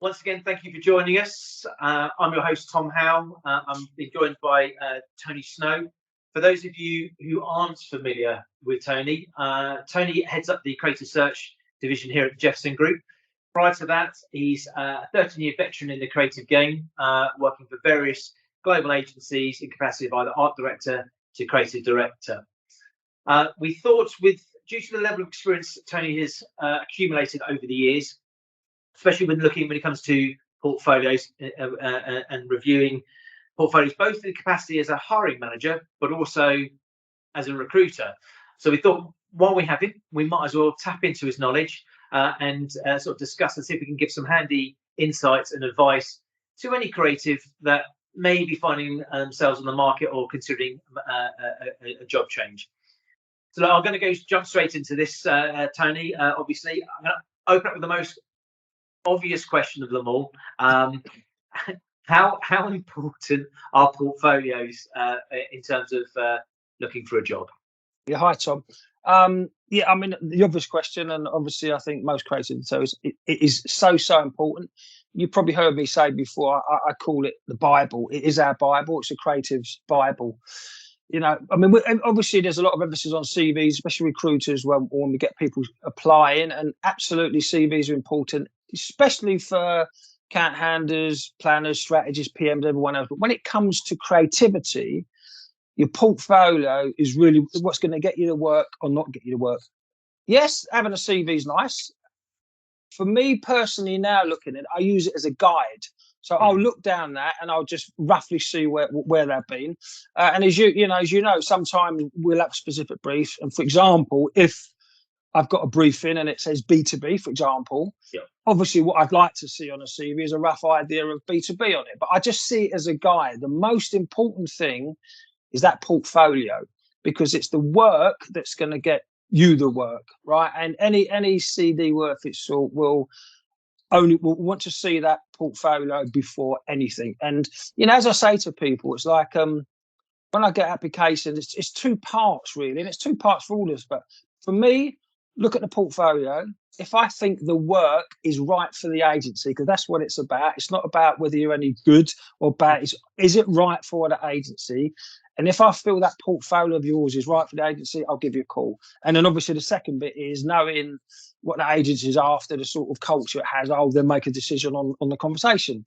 Once again, thank you for joining us. I'm your host, Tom Howe. I'm being joined by Tony Snow. For those of you who aren't familiar with Tony, Tony heads up the creative search division here at the Jefferson Group. Prior to that, he's a 13-year veteran in the creative game, working for various global agencies in capacity of either art director to creative director. We thought, due to the level of experience that Tony has accumulated over the years, especially when it comes to portfolios and reviewing portfolios, both in the capacity as a hiring manager, but also as a recruiter. So we thought, while we have him, we might as well tap into his knowledge and sort of discuss and see if we can give some handy insights and advice to any creative that may be finding themselves on the market or considering a job change. So I'm going to jump straight into this, Tony. Obviously, I'm going to open up with the most obvious question of them all. How important are portfolios in terms of looking for a job? Yeah, hi Tom. Yeah, I mean the obvious question, and obviously I think most creatives so it is so important. You probably heard me say before. I call it the Bible. It is our Bible. It's a creative's Bible. You know, I mean, obviously there's a lot of emphasis on CVs, especially recruiters when we get people applying, and absolutely CVs are important, especially for account handlers, planners, strategists, PMs, everyone else. But when it comes to creativity, your portfolio is really what's going to get you to work or not get you to work. Yes, having a CV is nice. For me personally, now looking at it, I use it as a guide. So I'll look down that and I'll just roughly see where they've been. And as you know, sometimes we'll have specific briefs. And for example, if I've got a briefing and it says B2B, for example, obviously what I'd like to see on a CV is a rough idea of B2B on it. But I just see it as a guide. The most important thing is that portfolio, because it's the work that's going to get you the work, right? And any CD worth its salt will want to see that portfolio before anything. And you know, as I say to people, it's like when I get applications, it's two parts really, and it's two parts for all of us. But for me, look at the portfolio. If I think the work is right for the agency, because that's what it's about. It's not about whether you're any good or bad. Is it right for the agency? And if I feel that portfolio of yours is right for the agency, I'll give you a call. And then obviously the second bit is knowing what the agency is after, the sort of culture it has. I'll then make a decision on the conversation.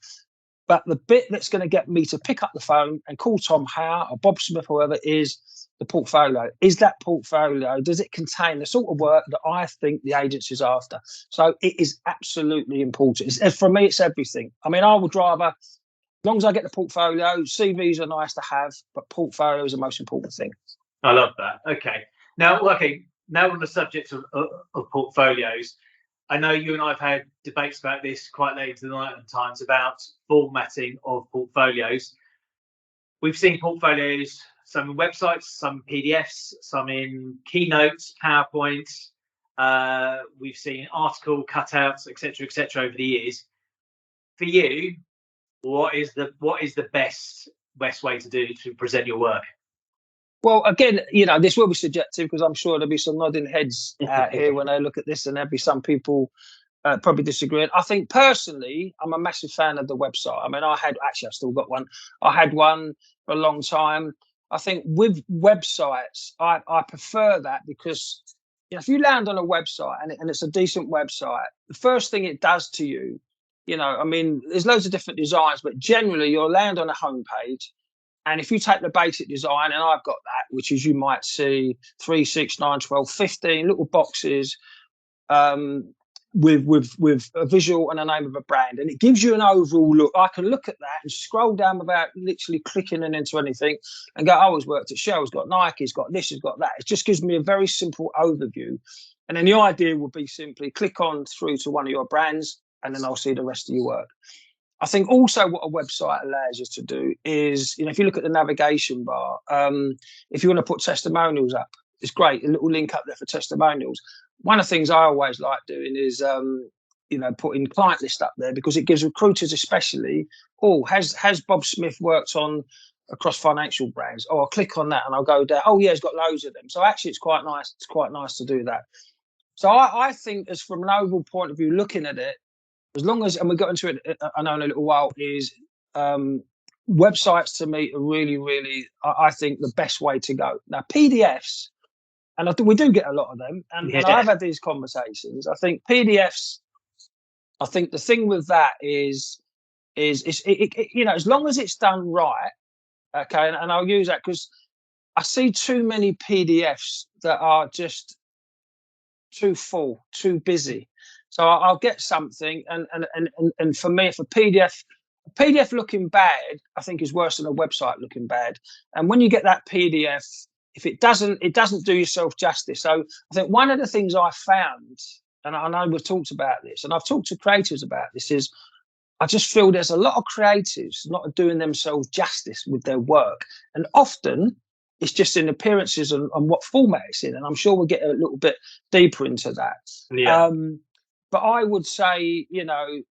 But the bit that's going to get me to pick up the phone and call Tom Howe or Bob Smith, whoever, is the portfolio. Is that portfolio, does it contain the sort of work that I think the agency's after? So it is absolutely important. For me, it's everything. I mean, I would rather, as long as I get the portfolio, CVs are nice to have, but portfolio is the most important thing. I love that. Okay. Now on the subject of portfolios, I know you and I have had debates about this quite late into the night at times about formatting of portfolios. We've seen portfolios, some in websites, some PDFs, some in keynotes, PowerPoints. We've seen article cutouts, etc., over the years. For you, what is the best way to present your work? Well, again, you know, this will be subjective because I'm sure there'll be some nodding heads out here when they look at this, and there'll be some people probably disagreeing. I think personally, I'm a massive fan of the website. I mean, I've still got one. I had one for a long time. I think with websites, I prefer that because, you know, if you land on a website and it's a decent website, the first thing it does to you, you know, I mean, there's loads of different designs, but generally you'll land on a homepage. And if you take the basic design, and I've got that, which is you might see 3, 6, 9, 12, 15 little boxes with a visual and a name of a brand. And it gives you an overall look. I can look at that and scroll down without literally clicking into anything and go, oh, he's worked at Shell, he's got Nike, he's got this, he's got that. It just gives me a very simple overview. And then the idea would be simply click on through to one of your brands, and then I'll see the rest of your work. I think also what a website allows you to do is, you know, if you look at the navigation bar, if you want to put testimonials up, it's great. A little link up there for testimonials. One of the things I always like doing is, you know, putting client list up there because it gives recruiters especially, has Bob Smith worked on across financial brands? Oh, I'll click on that and I'll go down. Oh, yeah, he's got loads of them. So actually it's quite nice. It's quite nice to do that. So I think as from an overall point of view, looking at it, as long as, and we got into it, I know in a little while, is websites to me are really, really, I think the best way to go. Now, PDFs, and I think we do get a lot of them, and I've had these conversations. I think PDFs, I think the thing with that is you know, as long as it's done right, okay, and I'll use that because I see too many PDFs that are just too full, too busy. So I'll get something, and for me, if a PDF looking bad, I think is worse than a website looking bad. And when you get that PDF, if it doesn't do yourself justice. So I think one of the things I found, and I know we've talked about this, and I've talked to creators about this, is I just feel there's a lot of creatives not doing themselves justice with their work. And often it's just in appearances and what format it's in. And I'm sure we'll get a little bit deeper into that. Yeah. But I would say, you know,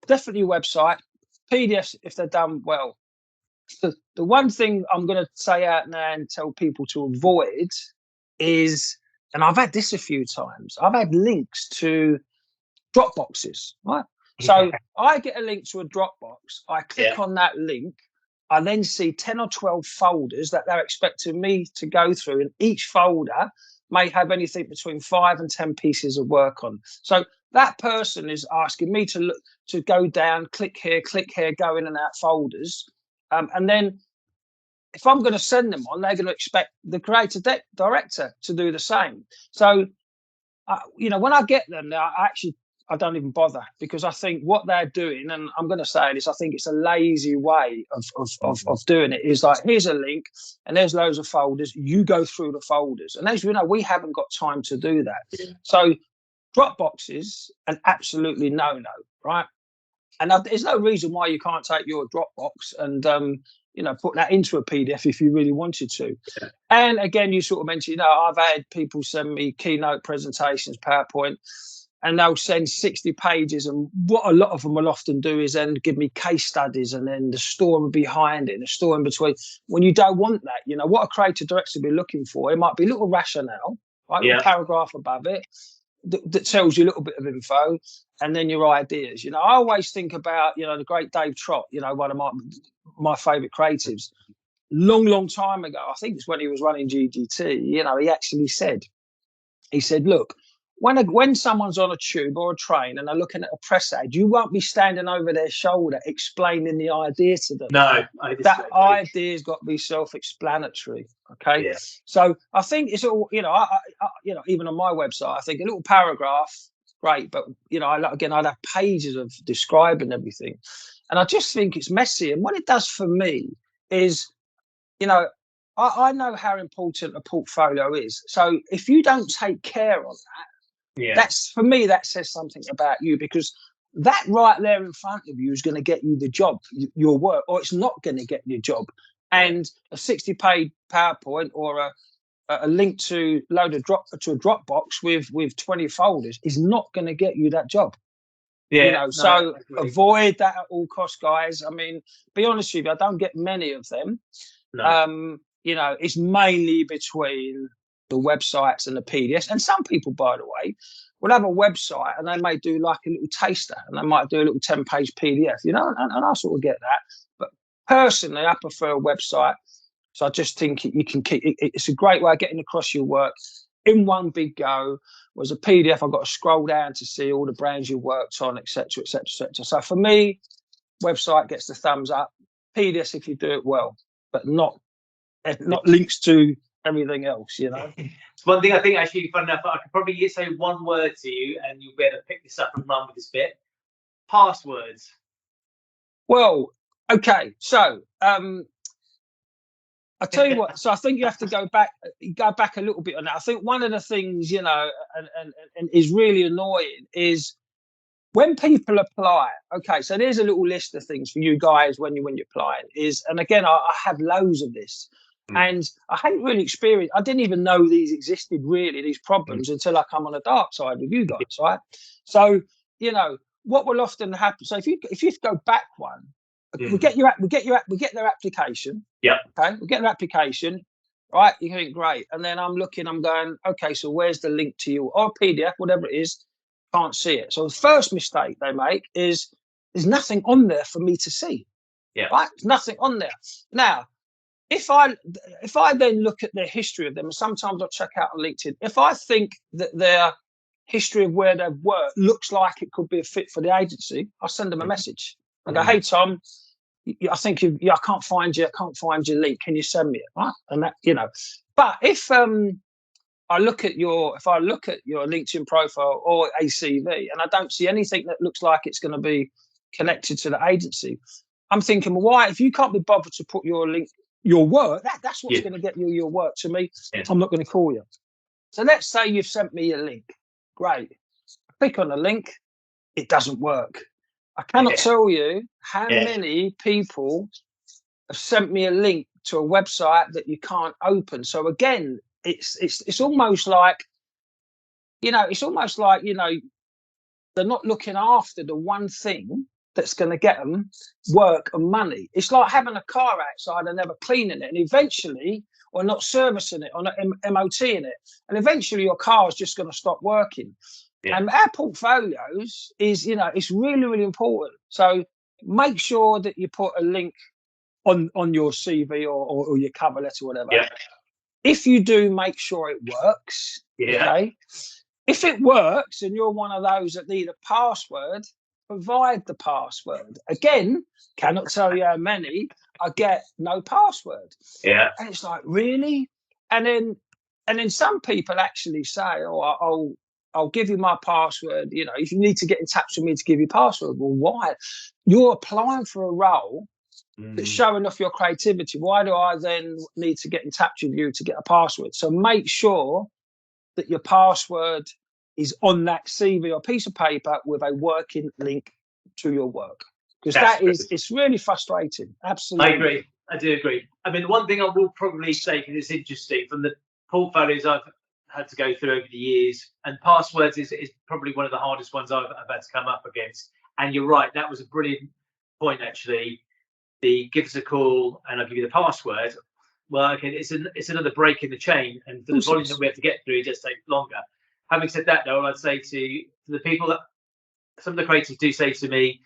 definitely website, PDFs, if they're done well. The one thing I'm going to say out now and tell people to avoid is, and I've had this a few times, I've had links to Dropboxes, right? So I get a link to a Dropbox, I click on that link, I then see 10 or 12 folders that they're expecting me to go through, and each folder may have anything between 5 and 10 pieces of work on. So that person is asking me to look, to go down, click here, go in and out folders. And then if I'm going to send them on, they're going to expect the creative director to do the same. So, you know, when I get them now, I don't even bother, because I think what they're doing, and I'm going to say this, I think it's a lazy way of doing it, is like, here's a link and there's loads of folders, you go through the folders. And as you know, we haven't got time to do that. Yeah. So Dropboxes, an absolutely no, right? And there's no reason why you can't take your Dropbox and, you know, put that into a PDF if you really wanted to. Yeah. And again, you sort of mentioned, you know, I've had people send me keynote presentations, PowerPoint, and they'll send 60 pages. And what a lot of them will often do is then give me case studies and then the story behind it and the story in between. When you don't want that, you know, what a creative director will be looking for, it might be a little rationale, right? Yeah. A paragraph above it that tells you a little bit of info, and then your ideas. You know, I always think about, you know, the great Dave Trott, you know, one of my favorite creatives, long time ago. I think it's when he was running GGT. You know, he actually said, look, when someone's on a tube or a train and they're looking at a press ad, you won't be standing over their shoulder explaining the idea to them. No, that idea's got to be self-explanatory. Okay, yeah. So I think it's all, you know, I you know, even on my website, I think a little paragraph, great, but you know, I'd have pages of describing everything, and I just think it's messy. And what it does for me is, you know, I know how important a portfolio is. So if you don't take care of that, yeah, that's, for me, that says something about you, because that right there in front of you is going to get you the job, your work, or it's not going to get you a job. And a 60-page PowerPoint or a link to a Dropbox with 20 folders is not going to get you that job. Yeah, you know, so avoid that at all costs, guys. I mean, be honest with you, I don't get many of them. No. You know, it's mainly between the websites and the PDFs. And some people, by the way, will have a website and they may do like a little taster and they might do a little 10-page PDF, you know, and I sort of get that. But personally, I prefer a website. So I just think you can keep it's a great way of getting across your work in one big go. Whereas a PDF, I've got to scroll down to see all the brands you worked on, etc., etc., etc. So for me, website gets the thumbs up. PDFs if you do it well, but not links to everything else, you know. It's one thing I think, actually, fun enough, I could probably say one word to you and you'll be able to pick this up and run with this bit. Passwords. Well, okay, so I tell you what, so I think you have to go back a little bit on that. I think one of the things, you know, and is really annoying is when people apply. Okay, so there's a little list of things for you guys when you're applying. And again, I have loads of this. And I hadn't really experienced, I didn't even know these existed, really, these problems, until I come on the dark side with you guys, right? So, you know, what will often happen, so if you go back one, we get their application. Yeah. Okay, we get their application, right? You think, great. And then I'm going, okay, so where's the link to you, or PDF, whatever it is. can't see it. So the first mistake they make is there's nothing on there for me to see. Yeah. Right? There's nothing on there. Now, if I then look at their history of them, and sometimes I'll check out on LinkedIn, if I think that their history of where they've worked looks like it could be a fit for the agency, I'll send them a message. I go, hey Tom, I think I can't find you. I can't find your link. Can you send me it? Right? And that, but if I look at your LinkedIn profile or a CV and I don't see anything that looks like it's going to be connected to the agency, I'm thinking, well, why, if you can't be bothered to put your link, your work, that's what's going to get you your work. To me, I'm not going to call you. So let's say you've sent me a link. Great. I click on the link. It doesn't work. I cannot tell you how many people have sent me a link to a website that you can't open. So again, it's almost like, they're not looking after the one thing that's going to get them work and money. It's like having a car outside and never cleaning it, and eventually, or not servicing it, or not MOTing it, and eventually your car is just going to stop working. Yeah. And our portfolios is, it's really, really important. So make sure that you put a link on your CV or your cover letter, or whatever. Yeah. If you do, make sure it works. Yeah. Okay. If it works and you're one of those that need a password, provide the password. Again, cannot tell you how many I get no password. Yeah. And it's like, really? And then some people actually say, oh, I'll give you my password. If you need to get in touch with me to give you password. Well, why? You're applying for a role that's showing off your creativity. Why do I then need to get in touch with you to get a password? So make sure that your password is on that CV or piece of paper with a working link to your work. Because it's really frustrating. Absolutely. I agree. I do agree. I mean, one thing I will probably say, because it's interesting, from the portfolios I've had to go through over the years, and passwords is probably one of the hardest ones I've had to come up against. And you're right, that was a brilliant point, actually. Give us a call and I'll give you the password. Well, okay, it's another break in the chain, and for the volume that we have to get through, it just takes longer. Having said that, though, I'd say to the people that some of the creators do say to me,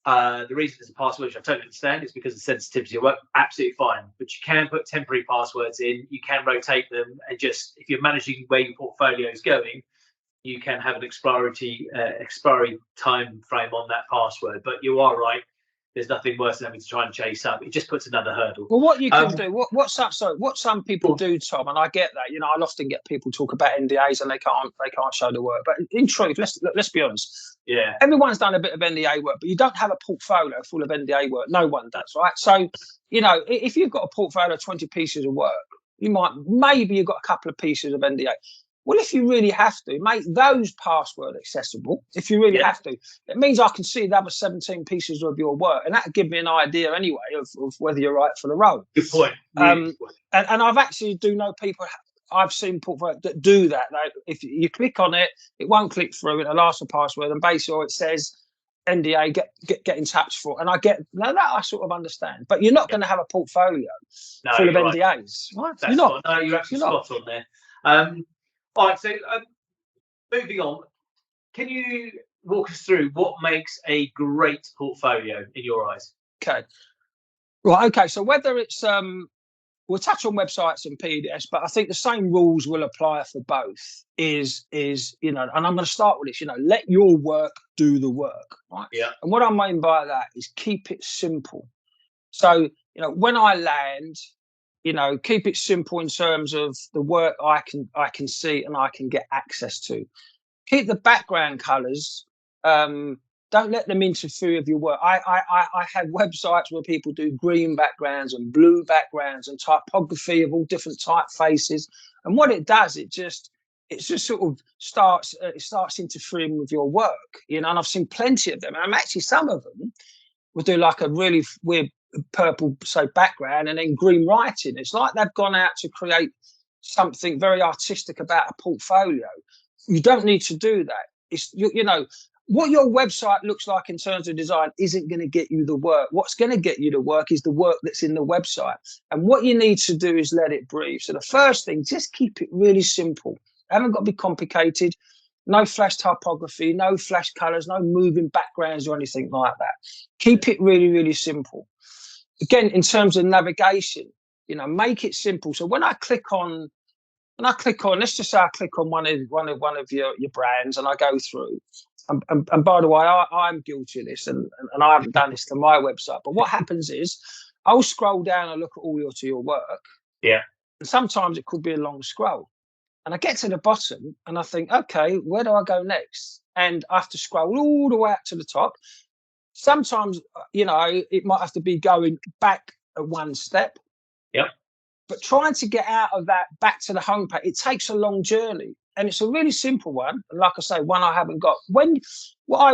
the reason there's a password, which I totally understand, is because of the sensitivity of work. Absolutely fine, but you can put temporary passwords in. You can rotate them, and just if you're managing where your portfolio is going, you can have an expiry time frame on that password. But you are right. There's nothing worse than having to try and chase up. It just puts another hurdle. Well, what you can do, what some people do, Tom, and I get that. I'll often get people talk about NDAs and they can't show the work. But in truth, let's be honest. Yeah. Everyone's done a bit of NDA work, but you don't have a portfolio full of NDA work. No one does, right? So, if you've got a portfolio of 20 pieces of work, maybe you've got a couple of pieces of NDA. Well, if you really have to, make those password accessible. If you really have to, it means I can see the other 17 pieces of your work, and that'll give me an idea anyway of whether you're right for the role. Good point. And I've actually do know people. I've seen portfolios that do that. Like if you click on it, it won't click through. It'll ask the password, and basically it says NDA. Get in touch for. And I get that I sort of understand. But you're not going to have a portfolio full of NDAs. Right? You're not. No, you're actually spot on there. All right, so moving on, can you walk us through what makes a great portfolio in your eyes? Okay. Right, okay, so whether it's, we'll touch on websites and PDS, but I think the same rules will apply for both, is and I'm going to start with this, let your work do the work, right? Yeah. And what I mean by that is keep it simple. So, when I land, keep it simple in terms of the work I can see and I can get access to. Keep the background colors. Don't let them interfere with your work. I have websites where people do green backgrounds and blue backgrounds and typography of all different typefaces. And what it does, it just sort of starts interfering with your work. And I've seen plenty of them. And actually some of them will do like a really weird purple background and then green writing. It's like they've gone out to create something very artistic about a portfolio. You don't need to do that. It's what your website looks like in terms of design isn't going to get you the work. What's going to get you the work is the work that's in the website. And what you need to do is let it breathe. So the first thing, just keep it really simple. It haven't got to be complicated. No flash typography, no flash colors, no moving backgrounds or anything like that. Keep it really, really simple. Again, in terms of navigation, make it simple. So when I click on, let's just say I click on one of your brands and I go through. And by the way, I'm guilty of this, and I haven't done this to my website. But what happens is, I'll scroll down and look at all your work. Yeah. And sometimes it could be a long scroll. And I get to the bottom and I think, okay, where do I go next? And I have to scroll all the way up to the top. Sometimes, it might have to be going back one step. Yep. But trying to get out of that back to the homepage, it takes a long journey. And it's a really simple one. And like I say, one I haven't got. What I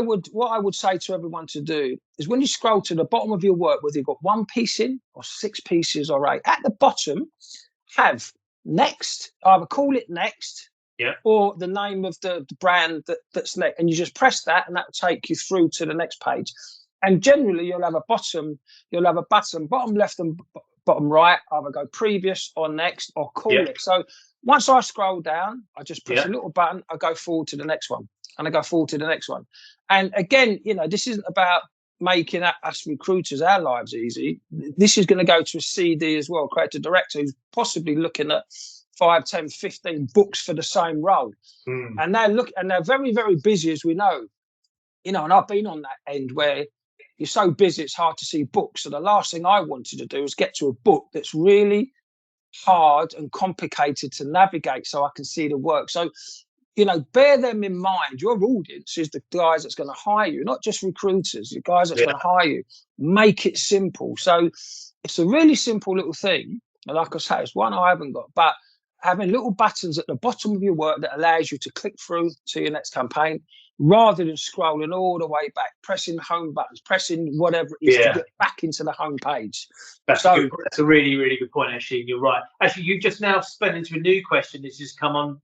would say to everyone to do is, when you scroll to the bottom of your work, whether you've got one piece in or 6 pieces or 8, at the bottom, have next, either call it next, yeah, or the name of the brand that's next, and you just press that, and that will take you through to the next page. And generally, you'll have a button bottom left and bottom right, either go previous or next or call it. So once I scroll down, I just press a little button, I go forward to the next one, and I go forward to the next one. And again, this isn't about making us recruiters our lives easy. This is going to go to a CD as well, creative director, who's possibly looking at 5, 10, 15 books for the same role. And they're very, very busy, as we know. And I've been on that end where you're so busy it's hard to see books. So the last thing I wanted to do is get to a book that's really hard and complicated to navigate so I can see the work. So bear them in mind. Your audience is the guys that's going to hire you, not just recruiters, the guys that's going to hire you. Make it simple. So it's a really simple little thing. And like I say, it's one I haven't got, but having little buttons at the bottom of your work that allows you to click through to your next campaign, rather than scrolling all the way back, pressing home buttons, pressing whatever it is to get back into the home page. That's a really, really good point, actually. You're right. Actually, you just now spun into a new question that's just come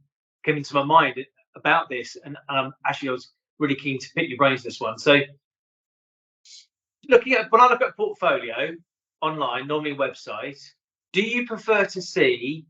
into my mind about this. And actually, I was really keen to pick your brains this one. So when I look at a portfolio online, normally a website, do you prefer to see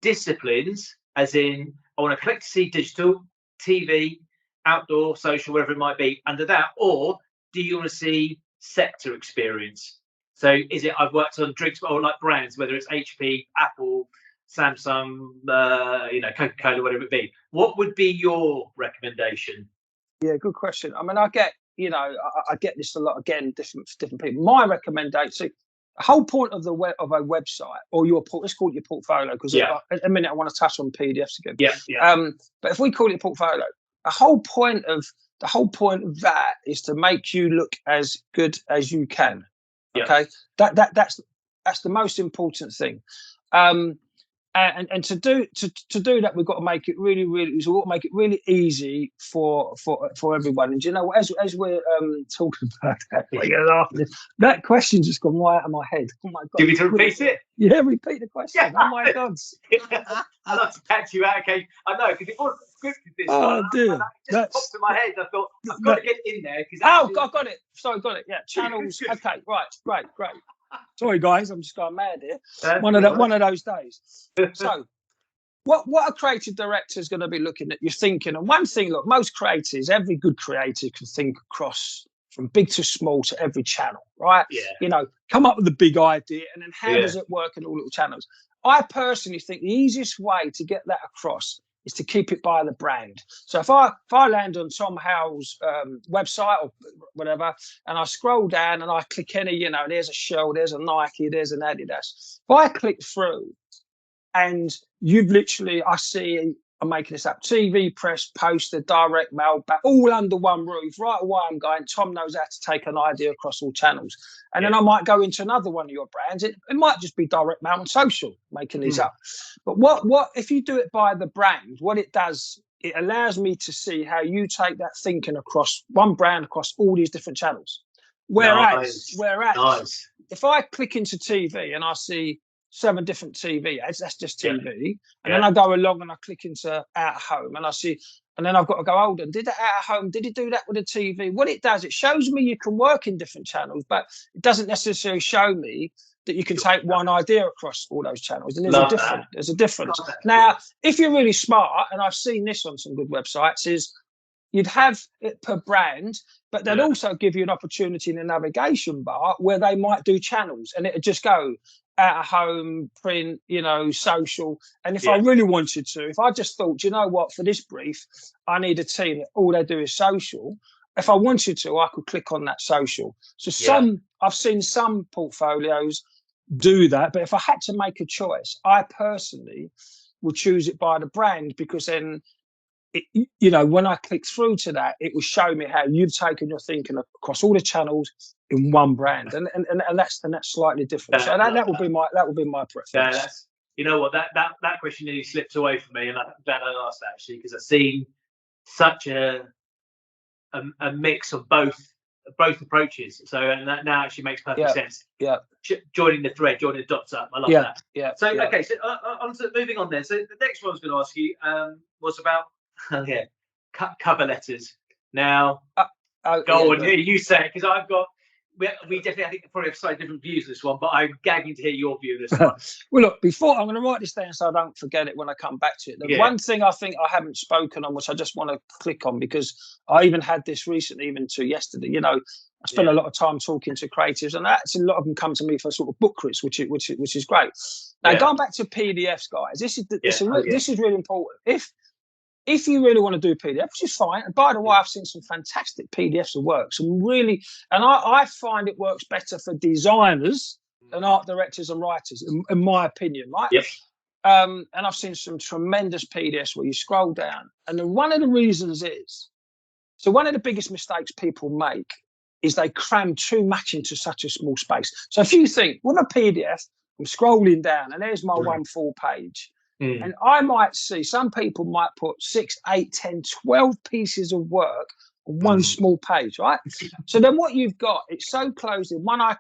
disciplines, as in, I want to click to see digital, TV, outdoor, social, whatever it might be under that, or do you want to see sector experience? So is it, I've worked on drinks or like brands, whether it's HP, Apple, Samsung, Coca-Cola, whatever it be. What would be your recommendation? Yeah, good question. I mean, I get this a lot, again, different people. My recommendation, the whole point of a website, or let's call it your portfolio, because in a minute I want to touch on PDFs again. But if we call it a portfolio, the whole point of that is to make you look as good as you can. Okay, that's the most important thing. And to do that, we've got to make it really easy for everyone. And as we're talking about that, you're laughing. That question just gone right out of my head. Oh my God! Do you need to repeat it? Yeah, repeat the question. Yeah. Oh my God! I'd like to catch you out. Okay, I know, because it wasn't scripted this one. Dear. It just popped in my head. I thought I've got to get in there because. I got it. Sorry, got it. Yeah, channels. Okay, right, great. Sorry, guys, I'm just going mad here. One of those days. So, what a creative director is going to be looking at? You're thinking, and one thing, look, most creatives, every good creative can think across from big to small to every channel, right? Yeah. Come up with a big idea, and then how does it work in all little channels? I personally think the easiest way to get that across is to keep it by the brand. So if I land on Tom Howe's website or whatever, and I scroll down and I click any, there's a Shell, there's a Nike, there's an Adidas. If I click through, and I see, I'm making this up, TV, press, poster, direct mail, back, all under one roof. Right away, I'm going, Tom knows how to take an idea across all channels. And then I might go into another one of your brands. It might just be direct mail and social, making these up. But what if you do it by the brand, what it does, it allows me to see how you take that thinking across one brand, across all these different channels. Whereas if I click into TV and I see 7 different TV ads, that's just TV. And then I go along and I click into out of home and I see, and then I've got to go, hold on, did that out of home, did it do that with a TV? What it does, it shows me you can work in different channels, but it doesn't necessarily show me that you can take one idea across all those channels, and Love there's a difference. that. Now, if you're really smart, and I've seen this on some good websites, is you'd have it per brand, but they'd also give you an opportunity in the navigation bar where they might do channels, and it'd just go out of home, print, social. And if I really wanted to, if I just thought, you know what, for this brief, I need a team that all they do is social. If I wanted to, I could click on that social. So I've seen some portfolios do that, but if I had to make a choice, I personally would choose it by the brand, because then when I click through to that, it will show me how you've taken your thinking across all the channels in one brand, and that's slightly different. So that would be my preference. Yeah, you know what, that question nearly slipped away from me, and I'm glad I asked that, actually, because I've seen such a mix of both approaches. So, and that now actually makes perfect sense. Yeah. Joining the thread, joining the dots up. I love that. Yeah. So okay, so moving on then. So the next one I was going to ask you was about cover letters. Now, go on, you say it, because I've got. We definitely, I think, probably have slightly different views on this one, but I'm gagging to hear your view of this one. Well, look, before I'm going to write this down so I don't forget it when I come back to it. The one thing I think I haven't spoken on, which I just want to click on, because I even had this recently, even to yesterday. I spend a lot of time talking to creatives, and actually a lot of them come to me for sort of book crits, which is great. Now, going back to PDFs, guys, this is really important. If you really want to do PDF, which is fine. And by the way, I've seen some fantastic PDFs of work. Some really, and I find it works better for designers than art directors and writers, in my opinion, right? Yep. And I've seen some tremendous PDFs where you scroll down. And one of the reasons is, so one of the biggest mistakes people make is they cram too much into such a small space. So if you think, with a PDF, I'm scrolling down and there's my one full page. And I might see some people might put 6, 8, 10, 12 pieces of work on one small page, right? So then what you've got, it's so closed in. One, I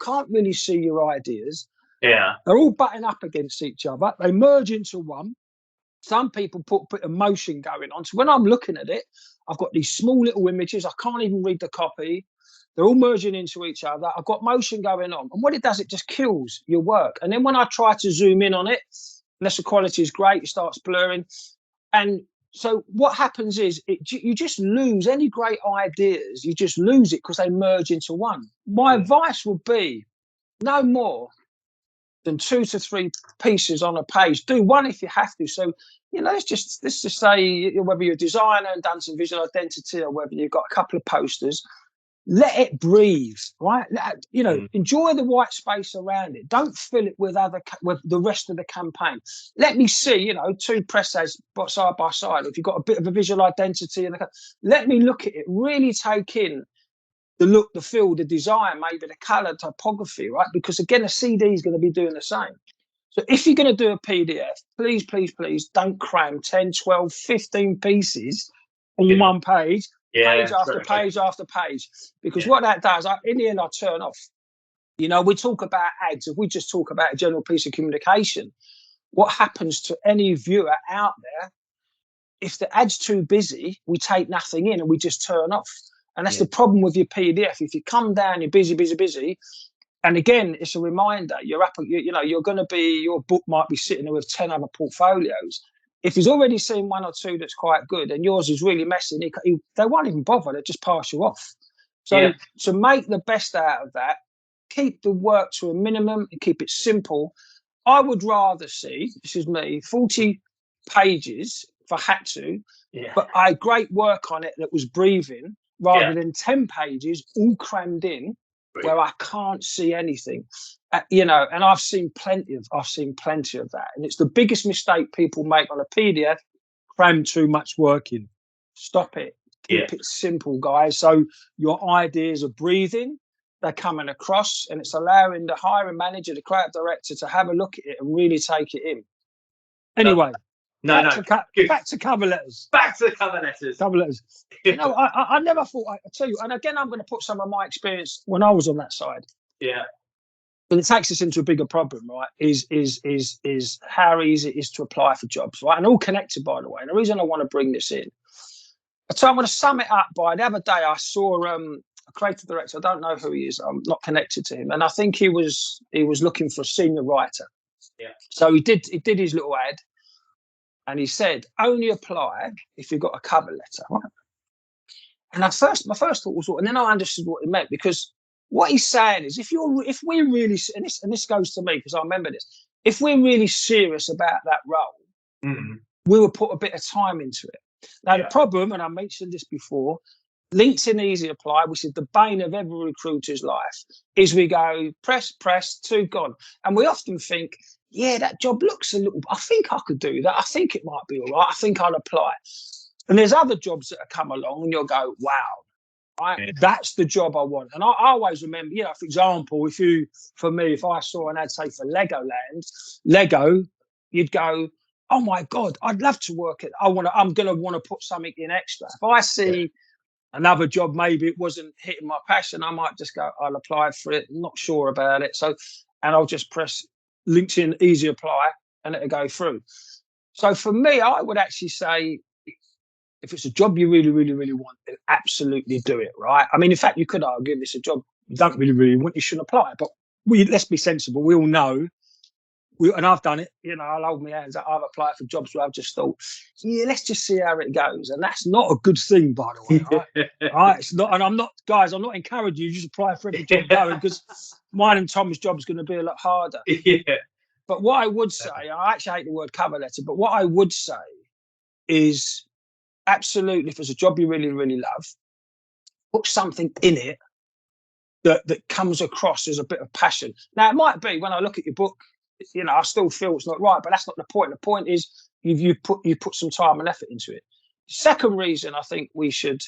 can't really see your ideas. Yeah. They're all butting up against each other. They merge into one. Some people put emotion going on. So when I'm looking at it, I've got these small little images. I can't even read the copy. They're all merging into each other. I've got motion going on. And what it does, it just kills your work. And then when I try to zoom in on it, unless the quality is great, it starts blurring. And so what happens is you just lose any great ideas. You just lose it because they merge into one. My advice would be no more than 2 to 3 pieces on a page. Do one if you have to. So, let's just say whether you're a designer and done some visual identity, or whether you've got a couple of posters, let it breathe, right? Enjoy the white space around it. Don't fill it with the rest of the campaign. Let me see, 2 press ads side by side. If you've got a bit of a visual identity, let me look at it. Really take in the look, the feel, the design, maybe the color, typography, right? Because again, a CD is going to be doing the same. So if you're going to do a PDF, please, please, please don't cram 10, 12, 15 pieces on one page. Page after page after page, because what that does, in the end, I turn off. We talk about ads. If we just talk about a general piece of communication, what happens to any viewer out there? If the ad's too busy, we take nothing in and we just turn off. And that's the problem with your PDF. If you come down, you're busy, busy, busy. And again, it's a reminder. You're up. You're going to be. Your book might be sitting there with 10 other portfolios. If he's already seen 1 or 2 that's quite good, and yours is really messy, they won't even bother. They just pass you off. So to make the best out of that, keep the work to a minimum and keep it simple. I would rather see, this is me, 40 pages if I had to, but I had great work on it that was breathing, rather than 10 pages all crammed in where I can't see anything. And I've seen plenty of that. And it's the biggest mistake people make on a PDF: cram too much work in. Stop it. Keep it simple, guys. So your ideas are breathing, they're coming across, and it's allowing the hiring manager, the creative director, to have a look at it and really take it in. Anyway, back to cover letters. Back to cover letters. Cover letters. I never thought. I tell you, and again, I'm going to put some of my experience when I was on that side. Yeah. But it takes us into a bigger problem, right? Is how easy it is to apply for jobs, right? And all connected, by the way. And the reason I want to bring this in, so I'm going to sum it up by the other day. I saw a creative director. I don't know who he is. I'm not connected to him, and I think he was looking for a senior writer. Yeah. So he did his little ad, and he said only apply if you've got a cover letter. Right? And my first thought was, and then I understood what he meant, because what he's saying is if we're really, and this goes to me because I remember this, if we're really serious about that role, we will put a bit of time into it. Now the problem, and I mentioned this before, LinkedIn Easy Apply, which is the bane of every recruiter's life, is we go press, to gone. And we often think, yeah, that job looks a little, I think I could do that. I think it might be all right. I think I'll apply. And there's other jobs that have come along and you'll go, wow, that's the job I want. And I always remember, for example, if I saw an ad, say for Lego, you'd go, oh my God, I'd love to work it. I'm going to want to put something in extra. If I see another job, maybe it wasn't hitting my passion, I might just go, I'll apply for it. I'm not sure about it. And I'll just press LinkedIn Easy Apply and it'll go through. So for me, I would actually say, if it's a job you really, really, really want, then absolutely do it, right? I mean, in fact, you could argue if it's a job you don't really, really want, you shouldn't apply. But let's be sensible. We all know, and I've done it, I'll hold my hands up. I've applied for jobs where I've just thought, let's just see how it goes. And that's not a good thing, by the way, right? Right? It's not, and I'm not encouraging you just apply for every job going, because mine and Tom's job is going to be a lot harder. But what I would say, I actually hate the word cover letter, but what I would say is, absolutely, if it's a job you really, really love, put something in it that comes across as a bit of passion. Now, it might be when I look at your book, I still feel it's not right, but that's not the point. The point is you put some time and effort into it. The second reason I think we should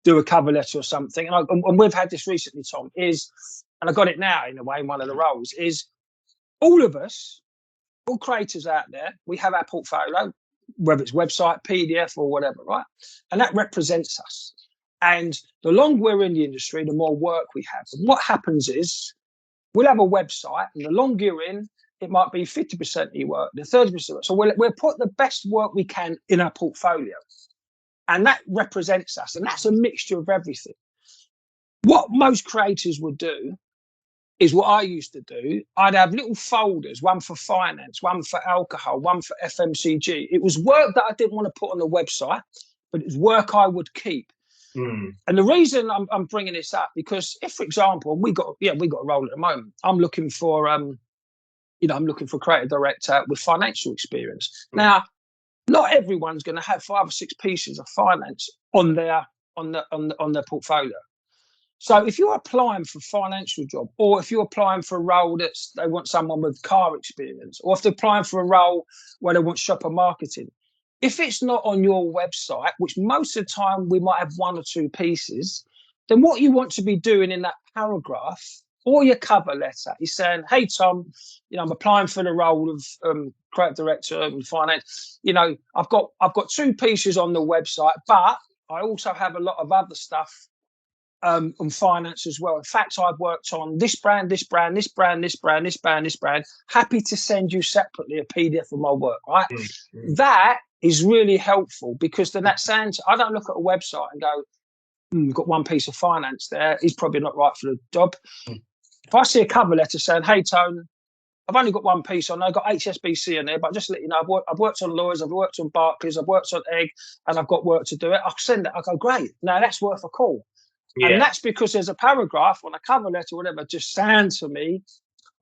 do a cover letter or something, and we've had this recently, Tom, is, and I got it now in a way in one of the roles, is all of us, all creators out there, we have our portfolio, whether it's website, PDF or whatever, right? And that represents us. And the longer we're in the industry, the more work we have. And what happens is we'll have a website, and the longer you're in, it might be 50% of your work, the 30%. So we'll put the best work we can in our portfolio. And that represents us. And that's a mixture of everything. What most creators would do is what I used to do. I'd have little folders, one for finance, one for alcohol, one for FMCG. It was work that I didn't want to put on the website, but it was work I would keep. And the reason I'm bringing this up, because if, for example, we got a role at the moment. I'm looking for, I'm looking for a creative director with financial experience. Now, not everyone's going to have 5 or 6 pieces of finance on their portfolio. So if you're applying for a financial job, or if you're applying for a role they want someone with car experience, or if they're applying for a role where they want shopper marketing, if it's not on your website, which most of the time we might have 1 or 2 pieces, then what you want to be doing in that paragraph or your cover letter is saying, hey, Tom, I'm applying for the role of creative director in finance. I've got 2 pieces on the website, but I also have a lot of other stuff on finance as well. In fact, I've worked on this brand, this brand, this brand, this brand, this brand, this brand. Happy to send you separately a PDF of my work, right? That is really helpful, because then that sounds, I don't look at a website and go, we've got 1 piece of finance there, he's probably not right for the job. If I see a cover letter saying, hey, Tone, I've only got 1 piece on, I've got HSBC in there, but just to let you know, I've worked on Lawyers, I've worked on Barclays, I've worked on Egg, and I've got work to do it. I'll send it. I'll go, great. Now that's worth a call. And that's because there's a paragraph on a cover letter or whatever just sounds to me,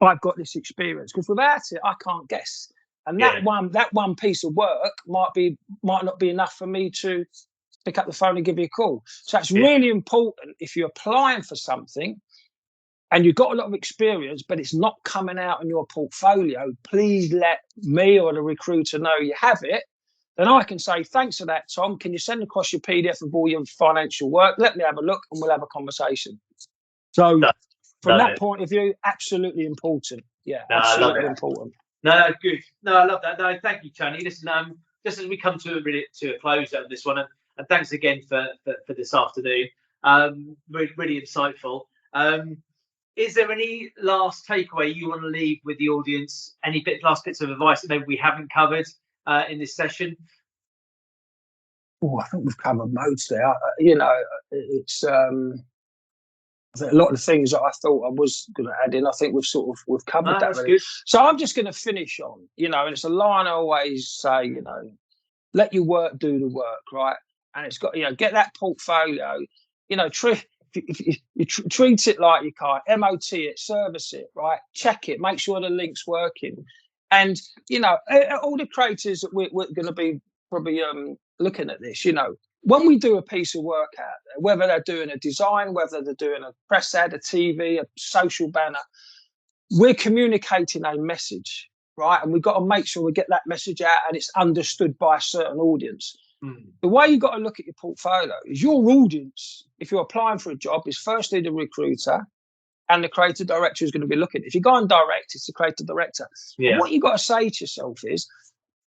I've got this experience. Because without it, I can't guess. And that one piece of work might not be enough for me to pick up the phone and give you a call. So it's really important, if you're applying for something and you've got a lot of experience, but it's not coming out in your portfolio, please let me or the recruiter know you have it. Then I can say, thanks for that, Tom. Can you send across your PDF of all your financial work? Let me have a look and we'll have a conversation. So from that point of view, absolutely important. Yeah, absolutely important. No, good. No, I love that. No, thank you, Tony. Listen, just as we come to a close on this one, and thanks again for this afternoon. Really insightful. Is there any last takeaway you want to leave with the audience? Any last bits of advice that maybe we haven't covered in this session? Oh, I think we've covered most there. It's a lot of the things that I thought I was going to add in, I think we've covered that That's really. good. So I'm just going to finish on, and it's a line I always say, let your work do the work, right? And it's got, get that portfolio, treat it like your car, MOT it, service it, right? Check it, make sure the link's working. And, all the creators that we're going to be probably looking at this, when we do a piece of work out there, whether they're doing a design, whether they're doing a press ad, a TV, a social banner, we're communicating a message, right? And we've got to make sure we get that message out and it's understood by a certain audience. The way you've got to look at your portfolio is your audience, if you're applying for a job, is firstly the recruiter and the creative director is going to be looking. If you go on direct, it's the creative director. Yeah. But what you've got to say to yourself is,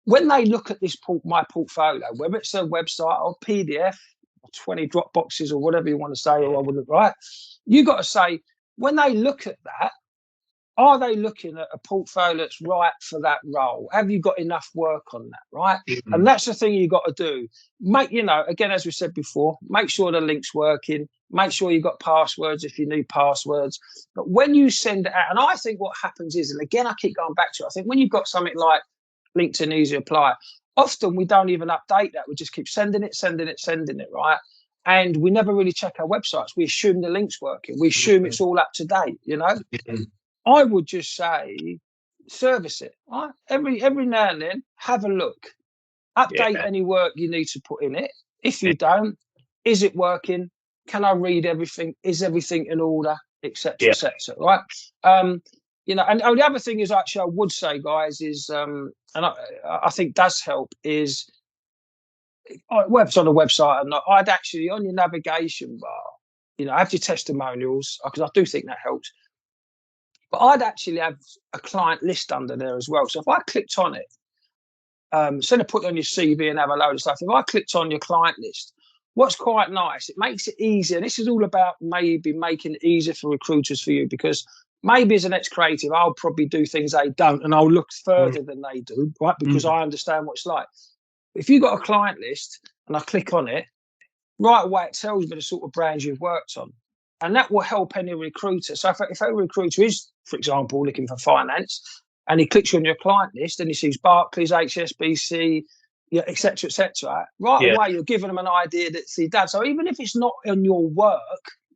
when they look at this my portfolio, whether it's a website or PDF or 20 drop boxes or whatever you want to say, or I would, right? You got to say, when they look at that, are they looking at a portfolio that's right for that role? Have you got enough work on that, right? And that's the thing you got to do. Make, again, as we said before, make sure the link's working. Make sure you've got passwords if you need passwords. But when you send it out, and I think what happens is, and again, I keep going back to it, I think when you've got something like LinkedIn Easy Apply, often we don't even update that. We just keep sending it, right? And we never really check our websites. We assume the link's working. We assume it's all up to date, I would just say, service it, right? Every now and then, have a look. Update any work you need to put in it. If you don't, is it working? Can I read everything? Is everything in order? Etc. etc. Right? And the other thing is, actually, I would say, guys, is and I think does help is, whether it's on a website or not, I'd actually, on your navigation bar, have your testimonials, because I do think that helps. But I'd actually have a client list under there as well. So if I clicked on it, instead of putting on your CV and have a load of stuff, if I clicked on your client list, what's quite nice, it makes it easier. This is all about maybe making it easier for recruiters for you, because maybe as an ex-creative, I'll probably do things they don't, and I'll look further than they do, right? Because I understand what it's like. If you've got a client list and I click on it, right away it tells me the sort of brands you've worked on. And that will help any recruiter. So if a recruiter is, for example, looking for finance, and he clicks on your client list and he sees Barclays, HSBC, et cetera, right away you're giving them an idea that he does. So even if it's not on your work,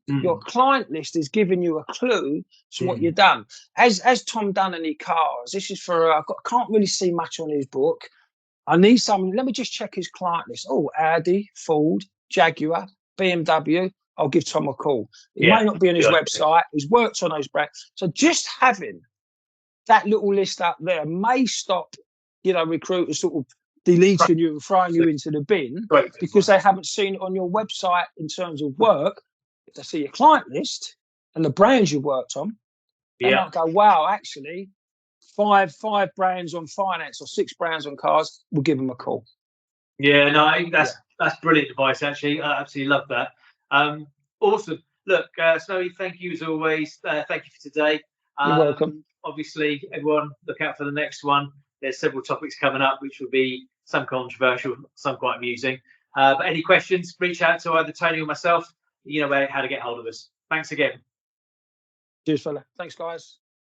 your client list is giving you a clue to what you've done. As Tom done any cars, this is for, can't really see much on his book. I need something. Let me just check his client list. Oh, Audi, Ford, Jaguar, BMW. I'll give Tom a call. It might not be on his website. He's worked on those brands. So just having that little list up there may stop, recruiters sort of deleting you and throwing you into the bin because they haven't seen it on your website in terms of work. If they see your client list and the brands you've worked on, they might go, wow, actually, five brands on finance or 6 brands on cars, we'll give them a call. Yeah, no, I think that's brilliant advice, actually. I absolutely love that. Awesome. Look, Snowy, thank you as always. Thank you for today. You're welcome. Obviously, everyone, look out for the next one. There's several topics coming up, which will be some controversial, some quite amusing. But any questions, reach out to either Tony or myself. You know how to get hold of us. Thanks again. Cheers, fella. Thanks, guys.